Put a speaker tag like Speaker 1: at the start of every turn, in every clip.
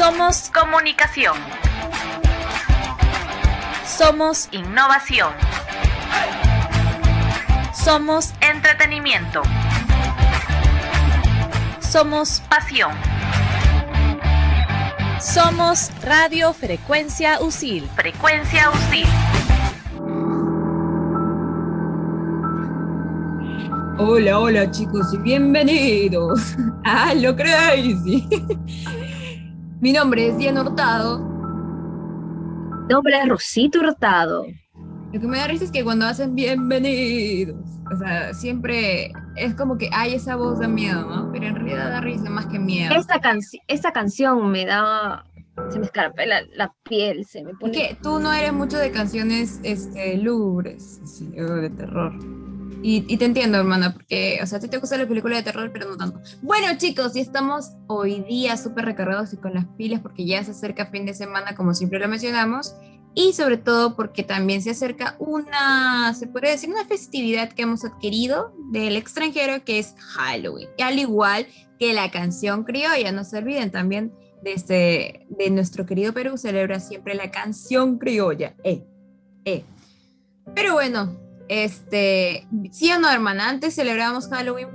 Speaker 1: Somos comunicación. Somos innovación. Somos entretenimiento. Somos pasión. Somos Radio Frecuencia USIL. Frecuencia USIL.
Speaker 2: Hola, hola chicos y bienvenidos a Lo Crazy. Mi nombre es Diana Hurtado.
Speaker 3: Mi nombre es Rosito Hurtado.
Speaker 2: Lo que me da risa es que cuando hacen bienvenidos, o sea, siempre es como que hay esa voz de miedo, ¿no? Pero en realidad da risa más que miedo.
Speaker 3: Esta canción me da... Se me escarapela la piel, se me pone...
Speaker 2: Es que tú no eres mucho de canciones lúgubres, así, o de terror. Y te entiendo, hermana, porque, o sea, a ti te gustan las películas de terror, pero no tanto. Bueno, chicos, y estamos hoy día súper recargados y con las pilas porque ya se acerca fin de semana, como siempre lo mencionamos, y sobre todo porque también se acerca se podría decir, una festividad que hemos adquirido del extranjero, que es Halloween. Y al igual que la canción criolla, no se olviden también de nuestro querido Perú, celebra siempre la canción criolla. Pero bueno, sí o no, hermana, antes celebrábamos Halloween,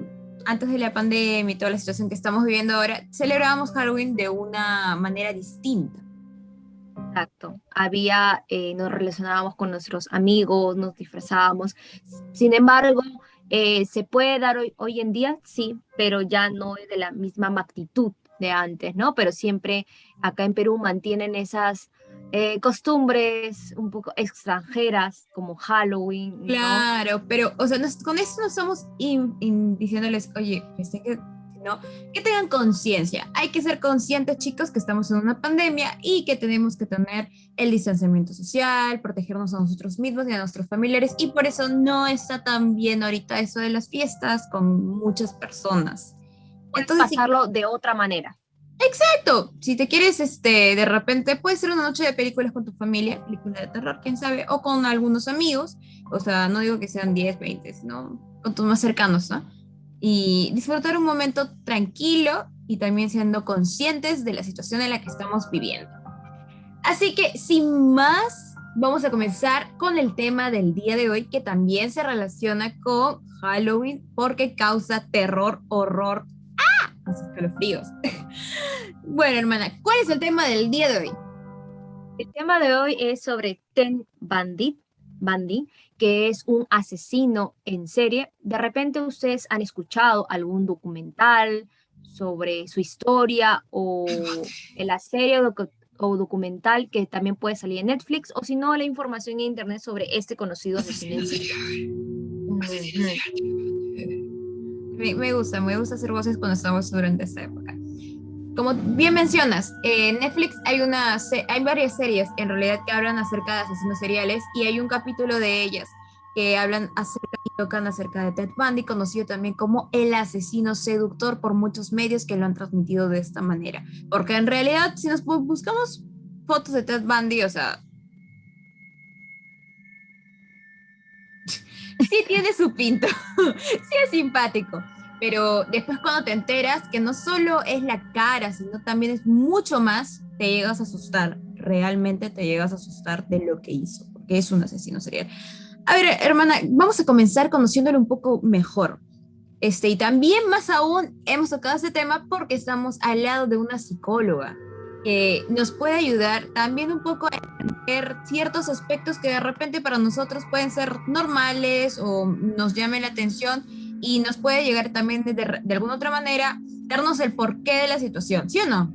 Speaker 2: antes de la pandemia y toda la situación que estamos viviendo ahora, celebrábamos Halloween de una manera distinta.
Speaker 3: Exacto. Nos relacionábamos con nuestros amigos, nos disfrazábamos. Sin embargo, se puede dar hoy en día, sí, pero ya no es de la misma magnitud de antes, ¿no? Pero siempre acá en Perú mantienen esas costumbres un poco extranjeras, como Halloween, ¿no?
Speaker 2: Claro, pero, o sea, con eso no estamos diciéndoles, oye, ¿no? Que tengan conciencia. Hay que ser conscientes, chicos, que estamos en una pandemia y que tenemos que tener el distanciamiento social, protegernos a nosotros mismos y a nuestros familiares, y por eso no está tan bien ahorita eso de las fiestas con muchas personas.
Speaker 3: Entonces, pasarlo de otra manera.
Speaker 2: Exacto, si te quieres, de repente puede ser una noche de películas con tu familia, película de terror, quién sabe, o con algunos amigos, o sea, no digo que sean 10, 20, sino con tus más cercanos, ¿no? Y disfrutar un momento tranquilo y también siendo conscientes de la situación en la que estamos viviendo. Así que, sin más, vamos a comenzar con el tema del día de hoy, que también se relaciona con Halloween porque causa terror, horror, esos escalofríos. Bueno, hermana, ¿cuál es el tema del día de hoy?
Speaker 3: El tema de hoy es sobre Ted Bundy, que es un asesino en serie. De repente ustedes han escuchado algún documental sobre su historia o en la serie o documental que también puede salir en Netflix, o si no, la información en internet sobre este conocido asesino en serie.
Speaker 2: Me gusta hacer voces cuando estamos durante esta época. Como bien mencionas, en Netflix hay varias series en realidad que hablan acerca de asesinos seriales, y hay un capítulo de ellas que tocan acerca de Ted Bundy, conocido también como el asesino seductor por muchos medios que lo han transmitido de esta manera. Porque en realidad, si nos buscamos fotos de Ted Bundy, o sea, sí tiene su pinto, sí es simpático. Pero después cuando te enteras que no solo es la cara, sino también es mucho más, te llegas a asustar. Realmente te llegas a asustar de lo que hizo, porque es un asesino serial. A ver, hermana, vamos a comenzar conociéndolo un poco mejor. Y también más aún hemos tocado este tema porque estamos al lado de una psicóloga que nos puede ayudar también un poco a entender ciertos aspectos que de repente para nosotros pueden ser normales o nos llamen la atención, y nos puede llegar también de alguna otra manera darnos el porqué de la situación, ¿sí o no?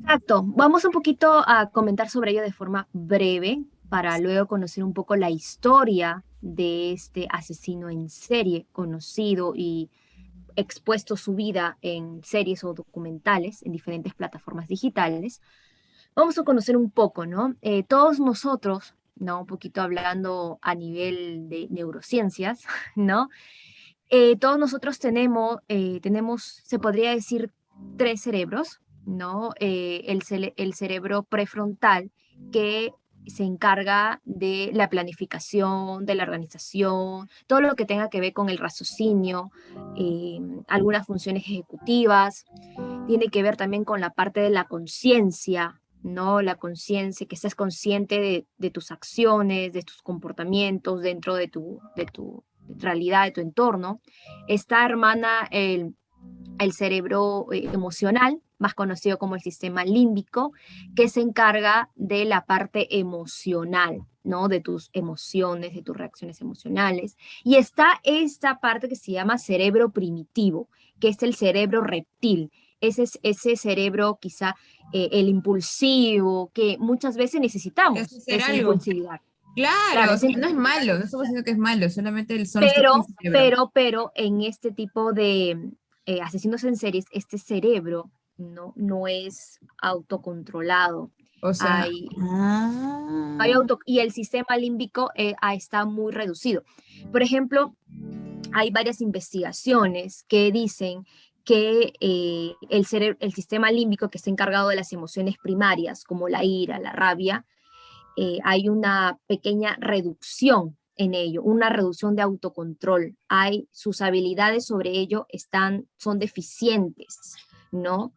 Speaker 3: Exacto. Vamos un poquito a comentar sobre ello de forma breve para luego conocer un poco la historia de este asesino en serie conocido y expuesto su vida en series o documentales en diferentes plataformas digitales. Vamos a conocer un poco, ¿no? Todos nosotros, ¿no? Un poquito hablando a nivel de neurociencias, ¿no? Todos nosotros tenemos, se podría decir, tres cerebros, ¿no? El cerebro prefrontal, que se encarga de la planificación, de la organización, todo lo que tenga que ver con el raciocinio, algunas funciones ejecutivas. tiene que ver también con la parte de la conciencia, ¿no? La conciencia, que estés consciente de tus acciones, de tus comportamientos dentro de tu realidad, de tu entorno. Está, hermana, el cerebro emocional, más conocido como el sistema límbico, que se encarga de la parte emocional, ¿no? De tus emociones, de tus reacciones emocionales. Y está esta parte que se llama cerebro primitivo, que es el cerebro reptil. Ese cerebro quizá el impulsivo, que muchas veces necesitamos esa impulsividad.
Speaker 2: Claro, o sea, no es malo, no estamos diciendo que es malo, solamente son los tipos de cerebro.
Speaker 3: Pero en este tipo de asesinos en series, este cerebro no es autocontrolado.
Speaker 2: O sea,
Speaker 3: y el sistema límbico está muy reducido. Por ejemplo, hay varias investigaciones que dicen que el sistema límbico, que está encargado de las emociones primarias, como la ira, la rabia, hay una pequeña reducción en ello, una reducción de autocontrol. Sus habilidades sobre ello son deficientes, ¿no?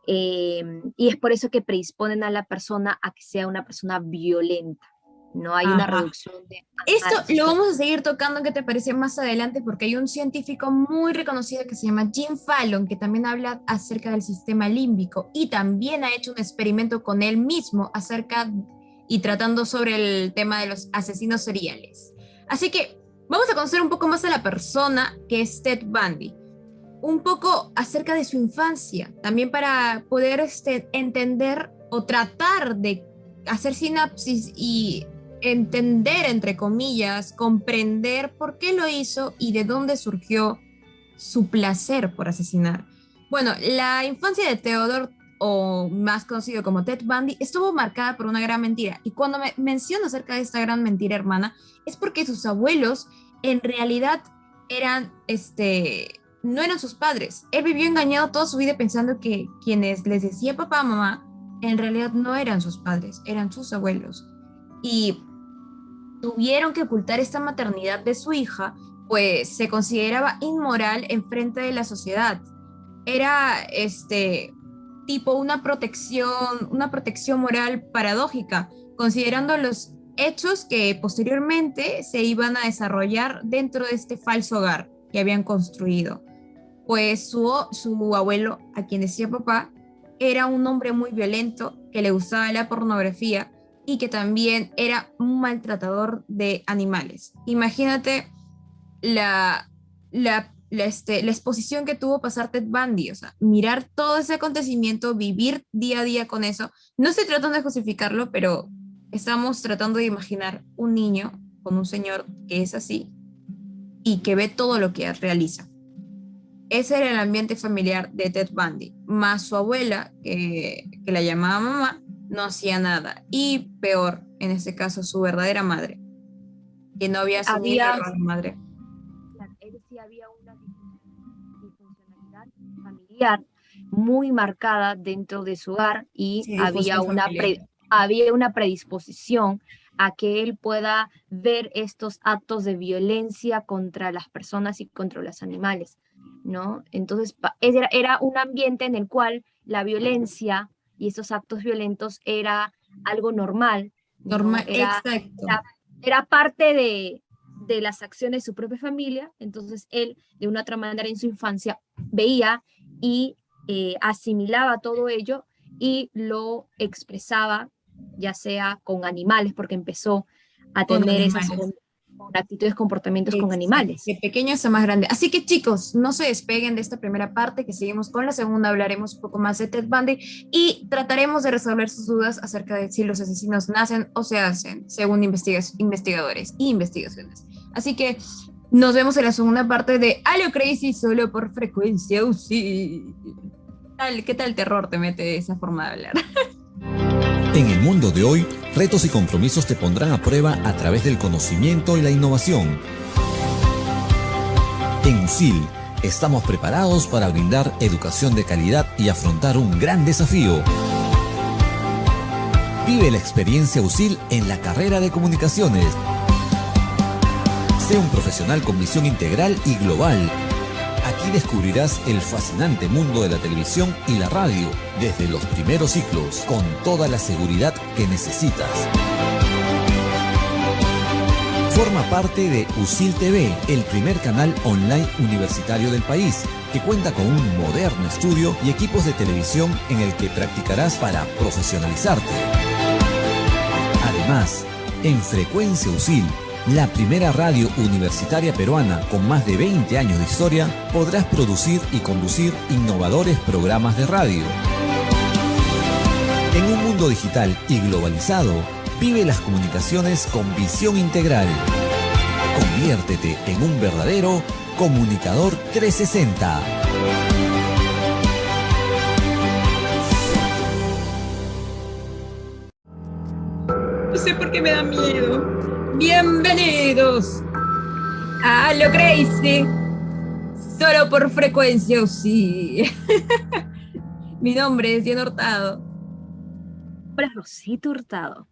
Speaker 3: Y es por eso que predisponen a la persona a que sea una persona violenta. No hay una reducción de...
Speaker 2: Esto lo vamos a seguir tocando, ¿qué te parece? Más adelante, porque hay un científico muy reconocido que se llama Jim Fallon, que también habla acerca del sistema límbico y también ha hecho un experimento con él mismo y tratando sobre el tema de los asesinos seriales. Así que vamos a conocer un poco más a la persona que es Ted Bundy, un poco acerca de su infancia, también para poder entender o tratar de hacer sinapsis y entender, entre comillas, comprender por qué lo hizo y de dónde surgió su placer por asesinar. Bueno, la infancia de Theodore, o más conocido como Ted Bundy, estuvo marcada por una gran mentira. Y cuando me menciono acerca de esta gran mentira, hermana, es porque sus abuelos en realidad no eran sus padres. Él vivió engañado toda su vida pensando que quienes les decía papá, mamá, en realidad no eran sus padres, eran sus abuelos. Y tuvieron que ocultar esta maternidad de su hija, pues se consideraba inmoral en frente de la sociedad. Era tipo una protección moral paradójica, considerando los hechos que posteriormente se iban a desarrollar dentro de este falso hogar que habían construido. Pues su abuelo, a quien decía papá, era un hombre muy violento, que le gustaba la pornografía y que también era un maltratador de animales. Imagínate la exposición que tuvo pasar Ted Bundy, o sea, mirar todo ese acontecimiento, vivir día a día con eso. No estoy tratando de justificarlo, pero estamos tratando de imaginar un niño con un señor que es así y que ve todo lo que realiza. Ese era el ambiente familiar de Ted Bundy, más su abuela, que la llamaba mamá, no hacía nada. Y peor, en este caso, su verdadera madre, que no había asumido a la madre.
Speaker 3: Él sí había una disfuncionalidad familiar muy marcada dentro de su hogar y sí, había una predisposición a que él pueda ver estos actos de violencia contra las personas y contra los animales, ¿no? Entonces era un ambiente en el cual la violencia y esos actos violentos era algo normal.
Speaker 2: Normal, ¿no?
Speaker 3: Exacto. Era parte de las acciones de su propia familia. Entonces él, de una otra manera en su infancia, veía y asimilaba todo ello y lo expresaba, ya sea con animales, porque empezó a tener esas actitudes, comportamientos con animales.
Speaker 2: De pequeños a más grandes. Así que chicos, no se despeguen de esta primera parte, que seguimos con la segunda, hablaremos un poco más de Ted Bundy y trataremos de resolver sus dudas acerca de si los asesinos nacen o se hacen, según investigadores e investigaciones. Así que nos vemos en la segunda parte de Algo Crazy, solo por Frecuencia UCIL. ¿Qué tal terror te mete esa forma de hablar?
Speaker 4: En el mundo de hoy, retos y compromisos te pondrán a prueba a través del conocimiento y la innovación. En UCIL, estamos preparados para brindar educación de calidad y afrontar un gran desafío. Vive la experiencia UCIL en la carrera de comunicaciones. Sé un profesional con visión integral y global. Aquí descubrirás el fascinante mundo de la televisión y la radio desde los primeros ciclos, con toda la seguridad que necesitas. Forma parte de USIL TV, el primer canal online universitario del país, que cuenta con un moderno estudio y equipos de televisión en el que practicarás para profesionalizarte. Además, en Frecuencia USIL, la primera radio universitaria peruana con más de 20 años de historia, podrás producir y conducir innovadores programas de radio. En un mundo digital y globalizado, vive las comunicaciones con visión integral. Conviértete en un verdadero comunicador 360.
Speaker 2: No sé por qué me da miedo. Bienvenidos a Lo Crazy, solo por Frecuencia USIL. Mi nombre es Diana Hurtado.
Speaker 3: Hola, Rosita Hurtado.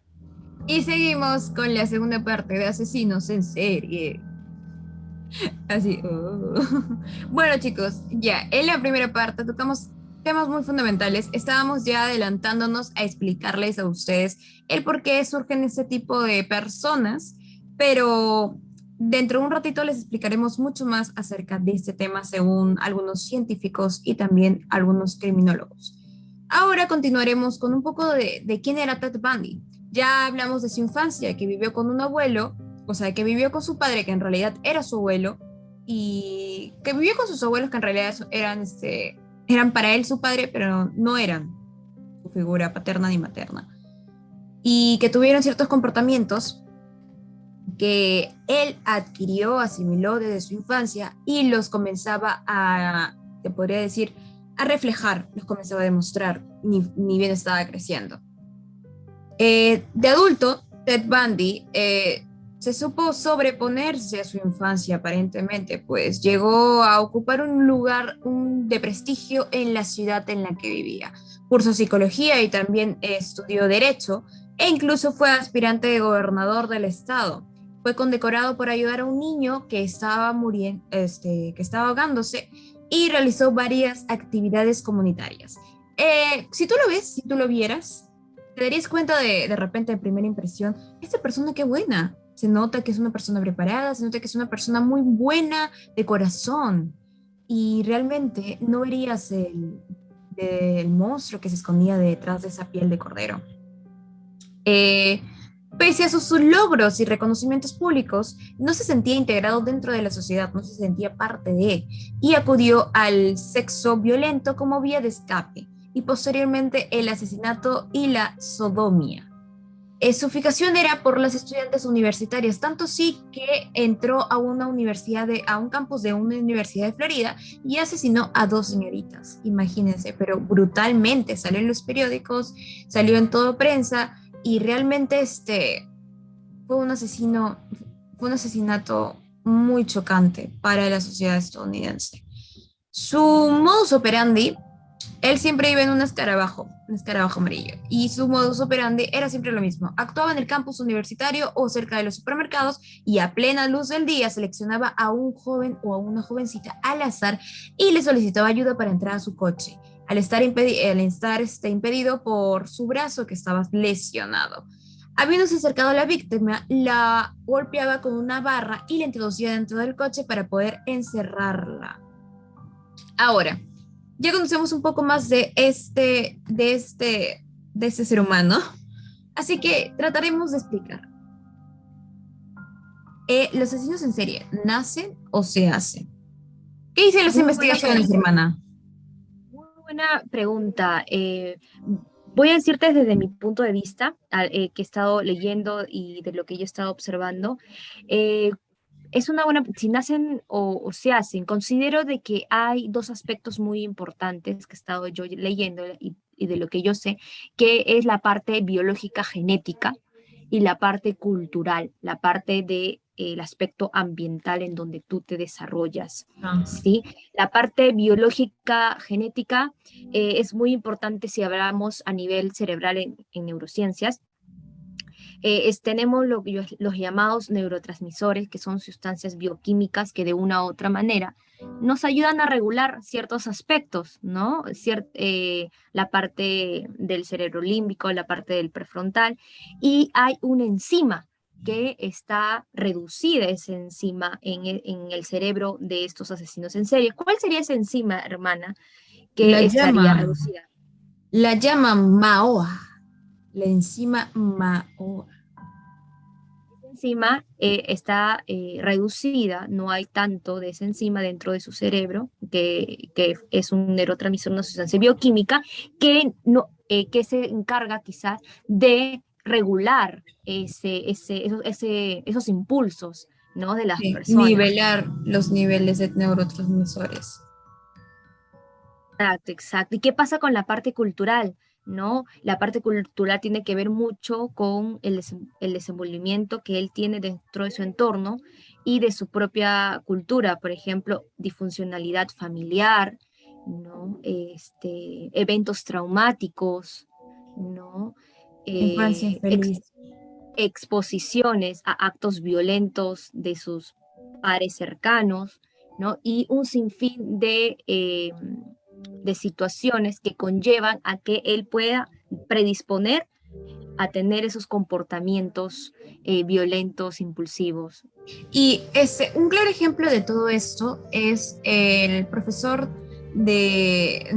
Speaker 2: Y seguimos con la segunda parte de Asesinos en Serie. Así. Bueno, chicos, ya en la primera parte tocamos temas muy fundamentales. Estábamos ya adelantándonos a explicarles a ustedes el por qué surgen este tipo de personas, pero dentro de un ratito les explicaremos mucho más acerca de este tema según algunos científicos y también algunos criminólogos. Ahora continuaremos con un poco de quién era Ted Bundy. Ya hablamos de su infancia, que vivió con un abuelo, o sea, que vivió con su padre, que en realidad era su abuelo, y que vivió con sus abuelos, que en realidad eran para él su padre, pero no eran su figura paterna ni materna. Y que tuvieron ciertos comportamientos que él adquirió, asimiló desde su infancia y los comenzaba a, te podría decir, a reflejar, los comenzaba a demostrar, ni bien estaba creciendo. De adulto, Ted Bundy se supo sobreponerse a su infancia aparentemente, pues llegó a ocupar un lugar de prestigio en la ciudad en la que vivía. Cursó psicología y también estudió derecho e incluso fue aspirante de gobernador del estado. Fue condecorado por ayudar a un niño que estaba muriendo, que estaba ahogándose, y realizó varias actividades comunitarias. Si tú lo ves, si tú lo vieras, te darías cuenta de repente, de primera impresión, esta persona qué buena. Se nota que es una persona preparada, se nota que es una persona muy buena de corazón. Y realmente no verías el monstruo que se escondía detrás de esa piel de cordero. Pese a sus logros y reconocimientos públicos, no se sentía integrado dentro de la sociedad, no se sentía parte de, y acudió al sexo violento como vía de escape, y posteriormente el asesinato y la sodomía. Su fijación era por las estudiantes universitarias, tanto sí que entró a una universidad, a un campus de una universidad de Florida y asesinó a 2 señoritas, imagínense, pero brutalmente, salió en los periódicos, salió en toda prensa, y realmente fue un asesinato muy chocante para la sociedad estadounidense. Su modus operandi, él siempre iba en un escarabajo amarillo, y su modus operandi era siempre lo mismo. Actuaba en el campus universitario o cerca de los supermercados y a plena luz del día seleccionaba a un joven o a una jovencita al azar y le solicitaba ayuda para entrar a su coche, al estar impedido por su brazo que estaba lesionado. Habiéndose acercado a la víctima, la golpeaba con una barra y la introducía dentro del coche para poder encerrarla. Ahora, ya conocemos un poco más de este ser humano, así que trataremos de explicar. ¿Los asesinos en serie nacen o se hacen? ¿Qué dicen las investigaciones, hermana?
Speaker 3: Muy buena pregunta. Voy a decirte desde mi punto de vista, que he estado leyendo y de lo que yo he estado observando, es una buena, si nacen o se hacen. Considero de que hay 2 aspectos muy importantes que he estado yo leyendo y de lo que yo sé, que es la parte biológica genética y la parte cultural, la parte de el aspecto ambiental en donde tú te desarrollas, ¿sí? La parte biológica genética es muy importante si hablamos a nivel cerebral en neurociencias, Tenemos los llamados neurotransmisores, que son sustancias bioquímicas que de una u otra manera nos ayudan a regular ciertos aspectos, ¿no? La parte del cerebro límbico, la parte del prefrontal, y hay una enzima que está reducida, esa enzima en el cerebro de estos asesinos en serie. ¿Cuál sería esa enzima, hermana, que estaría reducida?
Speaker 2: La llaman MAOA, la enzima MAOA.
Speaker 3: Esa enzima está reducida, no hay tanto de esa enzima dentro de su cerebro, que es un neurotransmisor, una sustancia bioquímica, que se encarga quizás de regular esos impulsos, ¿no? De las personas.
Speaker 2: Nivelar los niveles de neurotransmisores.
Speaker 3: Exacto. ¿Y qué pasa con la parte cultural? ¿No? La parte cultural tiene que ver mucho con el desenvolvimiento que él tiene dentro de su entorno y de su propia cultura, por ejemplo, disfuncionalidad familiar, ¿no? Eventos traumáticos, ¿no?
Speaker 2: Infancia infeliz.
Speaker 3: Exposiciones a actos violentos de sus pares cercanos, ¿no? Y un sinfín de situaciones que conllevan a que él pueda predisponer a tener esos comportamientos violentos, impulsivos.
Speaker 2: Y un claro ejemplo de todo esto es el profesor de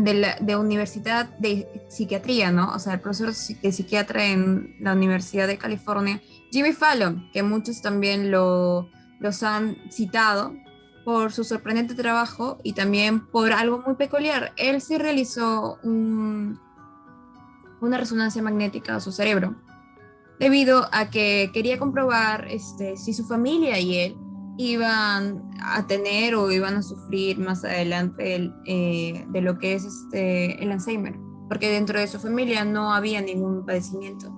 Speaker 2: Universidad de Psiquiatría, ¿no? O sea, el profesor de psiquiatra en la Universidad de California, Jimmy Fallon, que muchos también los han citado por su sorprendente trabajo y también por algo muy peculiar. Él sí realizó una resonancia magnética a su cerebro, debido a que quería comprobar si su familia y él iban a tener o iban a sufrir más adelante de lo que es el Alzheimer, porque dentro de su familia no había ningún padecimiento.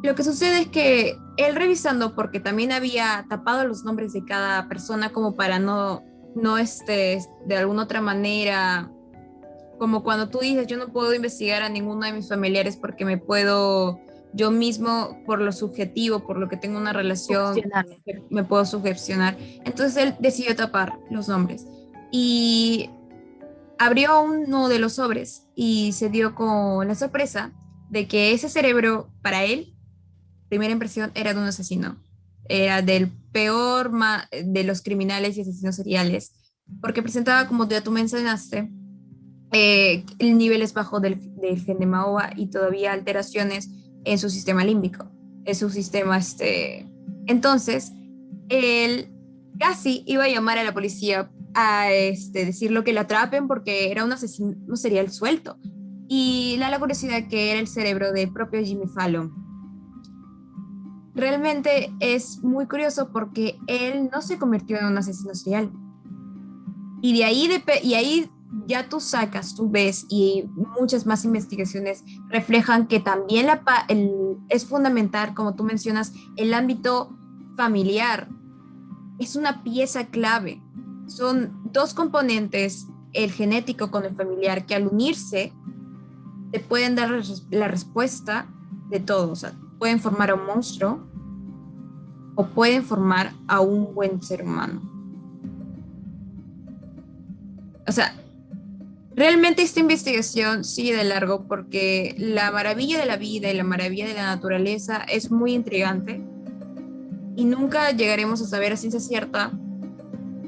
Speaker 2: Lo que sucede es que él revisando, porque también había tapado los nombres de cada persona como para no de alguna otra manera, como cuando tú dices, yo no puedo investigar a ninguno de mis familiares porque me puedo, yo mismo, por lo subjetivo, por lo que tengo una relación, me puedo sugestionar. Entonces él decidió tapar los nombres y abrió uno de los sobres y se dio con la sorpresa de que ese cerebro, para él, primera impresión, era de un asesino. Era del peor de los criminales y asesinos seriales, porque presentaba, como tú mencionaste, niveles bajos del gen de MAOA y todavía alteraciones en su sistema límbico, en su sistema. Entonces, él casi iba a llamar a la policía a decirlo que lo atrapen porque era un asesino serial suelto. Y la curiosidad que era el cerebro del propio Jimmy Fallon. Realmente es muy curioso porque él no se convirtió en un asesino serial. Y de ahí ya tú ves, y muchas más investigaciones reflejan que también es fundamental, como tú mencionas, el ámbito familiar. Es una pieza clave. Son dos componentes, el genético con el familiar, que al unirse te pueden dar la respuesta de todo. O sea, pueden formar a un monstruo o pueden formar a un buen ser humano. O sea, realmente esta investigación sigue de largo porque la maravilla de la vida y la maravilla de la naturaleza es muy intrigante y nunca llegaremos a saber a ciencia cierta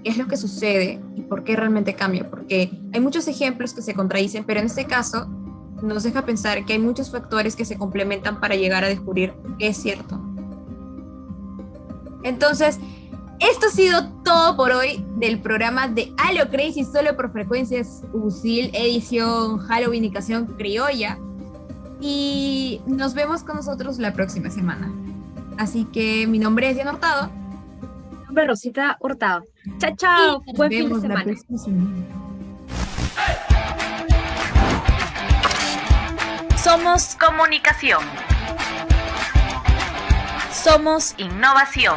Speaker 2: qué es lo que sucede y por qué realmente cambia, porque hay muchos ejemplos que se contradicen, pero en este caso nos deja pensar que hay muchos factores que se complementan para llegar a descubrir qué es cierto. Entonces, esto ha sido todo por hoy del programa de A lo Crazy, solo por Frecuencias USIL, edición Halloweenicación criolla. Y nos vemos con nosotros la próxima semana. Así que mi nombre es Diana Hurtado.
Speaker 3: Mi nombre es Rosita Hurtado. Chao, chao. Buen fin de semana.
Speaker 1: Somos comunicación. Somos innovación.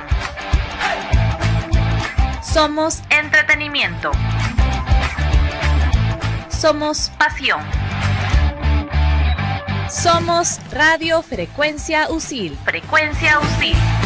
Speaker 1: Somos entretenimiento. Somos pasión. Somos Radio Frecuencia USIL. Frecuencia USIL.